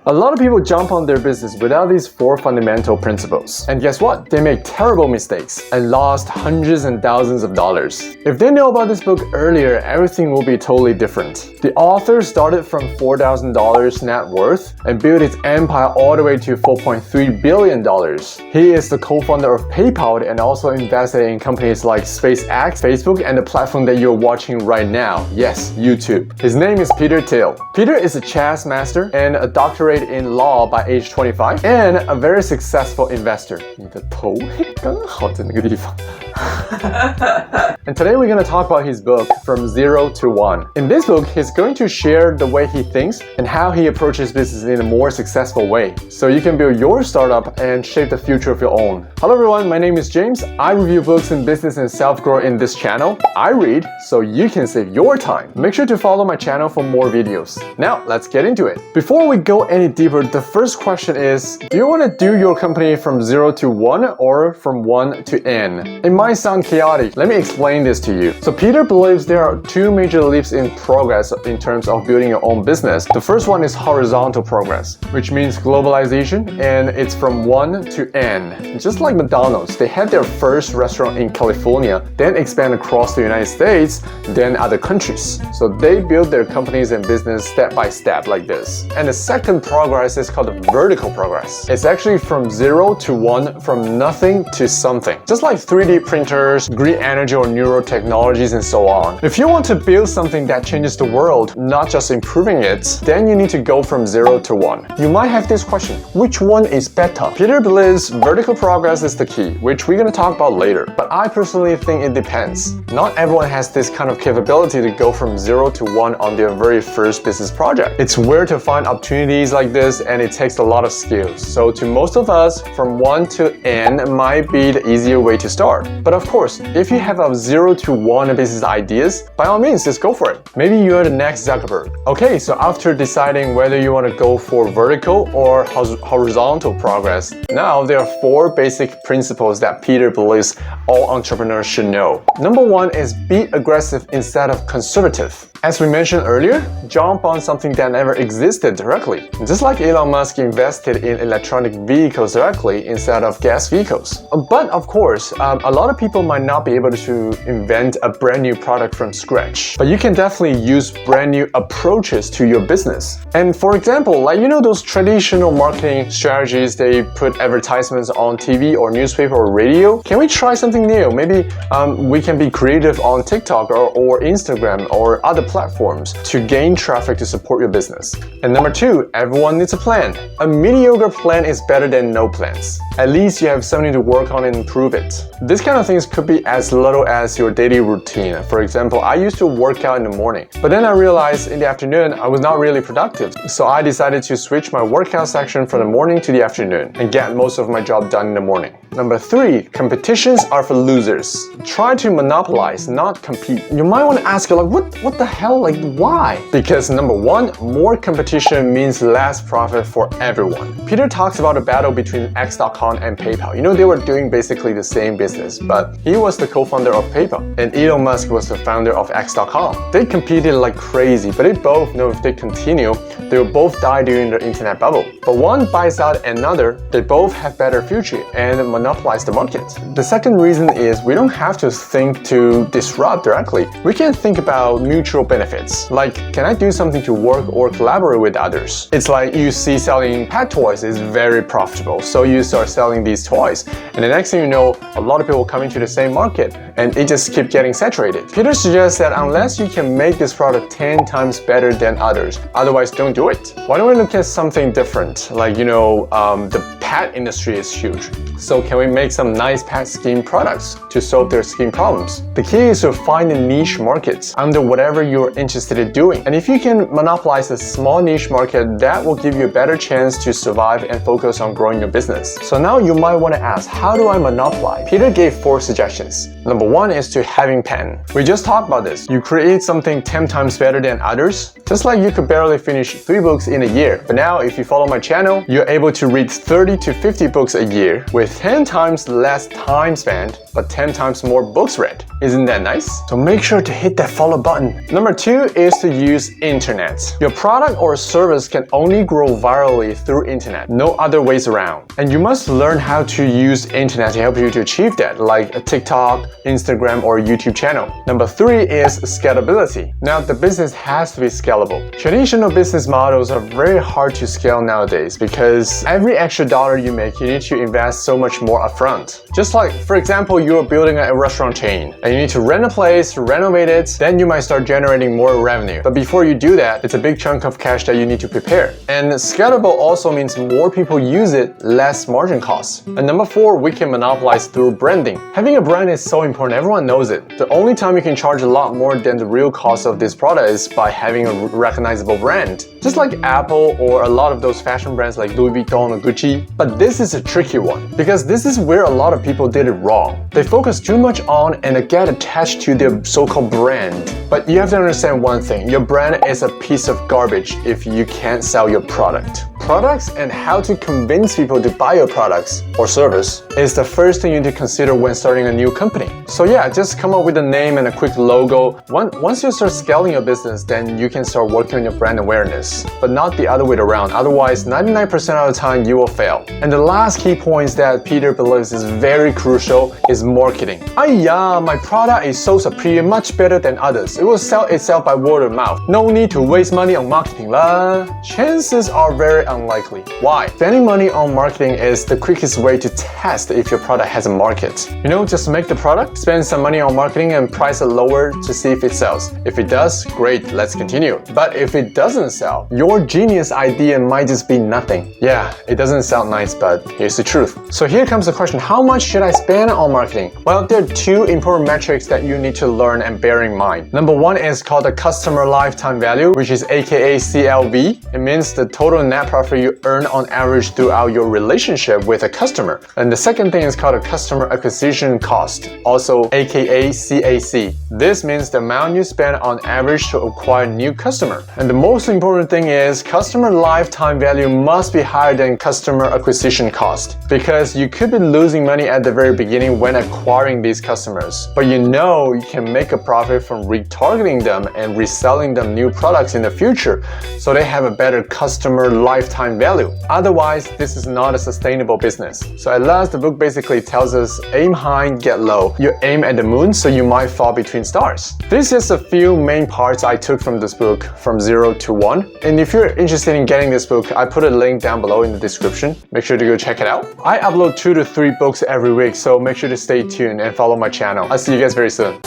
A lot of people jump on their business without these 4 fundamental principles. And guess what? They make terrible mistakes and lost hundreds and thousands of dollars. If they know about this book earlier, everything will be totally different. The author started from $4,000 net worth and built his empire all the way to $4.3 billion. He is the co-founder of PayPal and also invested in companies like SpaceX, Facebook, and the platform that you're watching right now. Yes, YouTube. His name is Peter Thiel. Peter is a chess master and a doctorate in law by age 25 and a very successful investor. 你的头刚好在那个地方。And today we're going to talk about his book, From Zero to One. In this book, he's going to share the way he thinks and how he approaches business in a more successful way, so you can build your startup and shape the future of your own. Hello everyone, my name is James. I review books in business and self-growth in this channel. I read so you can save your time. Make sure to follow my channel for more videos. Now, let's get into it. Before we go any deeper, the first question is, do you want to do your company from 0 to 1 or from 1 to N? It might sound chaotic. Let me explain this to you. So Peter believes there are 2 major leaps in progress in terms of building your own business. The first one is horizontal progress, which means globalization, and it's from 1 to N. Just like McDonald's, they had their first restaurant in California, then expand across the United States, then other countries. So they build their companies and business step by step like this. And the second progress is called vertical progress. It's actually from 0 to 1, from nothing to something. Just like 3D printers, green energy or neurotechnologies and so on. If you want to build something that changes the world, not just improving it, then you need to go from 0 to 1. You might have this question, which one is better? Peter believes vertical progress is the key, which we're going to talk about later. But I personally think it depends. Not everyone has this kind of capability to go from 0 to 1 on their very first business project. It's rare to find opportunities like this, and it takes a lot of skills. So to most of us, from 1 to N might be the easier way to start. But of course, if you have a 0 to 1 business ideas, by all means, just go for it. Maybe you're the next Zuckerberg. Okay, so after deciding whether you want to go for vertical or horizontal progress, now there are 4 basic principles that Peter believes all entrepreneurs should know. Number 1 is be aggressive instead of conservative. As we mentioned earlier, jump on something that never existed directly. Just like Elon Musk invested in electronic vehicles directly instead of gas vehicles. But of course, a lot of people might not be able to invent a brand new product from scratch. But you can definitely use brand new approaches to your business. And for example, like those traditional marketing strategies, they put advertisements on TV or newspaper or radio. Can we try something new? Maybe we can be creative on TikTok or Instagram or other platforms to gain traffic to support your business. And number 2, everyone needs a plan. A mediocre plan is better than no plans. At least you have something to work on and improve it. This kind of things could be as little as your daily routine. For example, I used to work out in the morning, but then I realized in the afternoon I was not really productive. So I decided to switch my workout section from the morning to the afternoon and get most of my job done in the morning. Number 3, competitions are for losers. Try to monopolize, not compete. You might want to ask, like, what the hell? Like, why? Because number 1, more competition means less profit for everyone. Peter talks about a battle between X.com and PayPal. They were doing basically the same business, but he was the co-founder of PayPal, and Elon Musk was the founder of X.com. They competed like crazy, but they both know if they continue, they will both die during the internet bubble. But one buys out another, they both have better future and monopolize the market. The second reason is we don't have to think to disrupt directly. We can think about mutual benefits. Like, can I do something to work or collaborate with others? It's like you see selling pet toys is very profitable, so you start selling these toys. And the next thing you know, a lot of people come into the same market and it just keeps getting saturated. Peter suggests that unless you can make this product 10 times better than others, otherwise don't do it. Why don't we look at something different? Like, the pet industry is huge. So can we make some nice pet skin products to solve their skin problems? The key is to find the niche markets under whatever you're interested in doing. And if you can monopolize a small niche market, that will give you a better chance to survive and focus on growing your business. So now you might want to ask, how do I monopolize? Peter gave 4 suggestions. Number 1 is to having pen. We just talked about this. You create something 10 times better than others. Just like you could barely finish 3 books in a year. But now if you follow my channel, you're able to read 30 to 50 books a year with 10 times less time spent, but 10 times more books read. Isn't that nice? So make sure to hit that follow button. Number 2 is to use internet. Your product or service can only grow virally through internet, no other ways around. And you must learn how to use internet to help you to achieve that, like a TikTok, Instagram, or YouTube channel. Number 3 is scalability. Now, the business has to be scalable. Traditional business models are very hard to scale nowadays because every extra dollar you make, you need to invest so much more upfront. Just like, for example, you're building a restaurant chain and you need to rent a place, renovate it, then you might start generating more revenue. But before you do that, it's a big chunk of cash that you need to prepare. And scalable also means more people use it, less margin costs. And number 4, we can monopolize through branding. Having a brand is so important, everyone knows it. The only time you can charge a lot more than the real cost of this product is by having a recognizable brand. Just like Apple or a lot of those fashion brands like Louis Vuitton or Gucci. But this is a tricky one because this is where a lot of people did it wrong. They focus too much on and get attached to their so-called brand. But you have to understand one thing, your brand is a piece of garbage if you can't sell your product. Products and how to convince people to buy your products or service is the first thing you need to consider when starting a new company. So yeah, just come up with a name and a quick logo. Once you start scaling your business, then you can start working on your brand awareness, but not the other way around. Otherwise, 99% of the time you will fail. And the last key point that Peter believes is very crucial is marketing. My product is so superior, much better than others. It will sell itself by word of mouth. No need to waste money on marketing lah. Chances are very unlikely. Why? Spending money on marketing is the quickest way to test if your product has a market. You know, just make the product, spend some money on marketing and price it lower to see if it sells. If it does, great, let's continue. But if it doesn't sell, your genius idea might just be nothing. Yeah, it doesn't sound nice, but here's the truth. So here comes the question, how much should I spend on marketing? Well, there are 2 important metrics that you need to learn and bear in mind. Number 1 is called the customer lifetime value, which is aka CLV. It means the total net profit you earn on average throughout your relationship with a customer. And the second thing is called a customer acquisition cost, also aka CAC. This means the amount you spend on average to acquire a new customer. And the most important thing is customer lifetime value must be higher than customer acquisition cost, because you could be losing money at the very beginning when acquiring these customers, but you know you can make a profit from retargeting them and reselling them new products in the future, so they have a better customer lifetime value. Otherwise, this is not a sustainable business. So at last, the book basically tells us aim high, get low. You aim at the moon, so you might fall between stars. This is a few main parts I took from this book, from 0 to 1. And if you're interested in getting this book, I put a link down below in the description. Make sure to go check it out. I upload 2 to 3 books every week, so make sure to stay tuned and follow my channel. I'll see you guys very soon.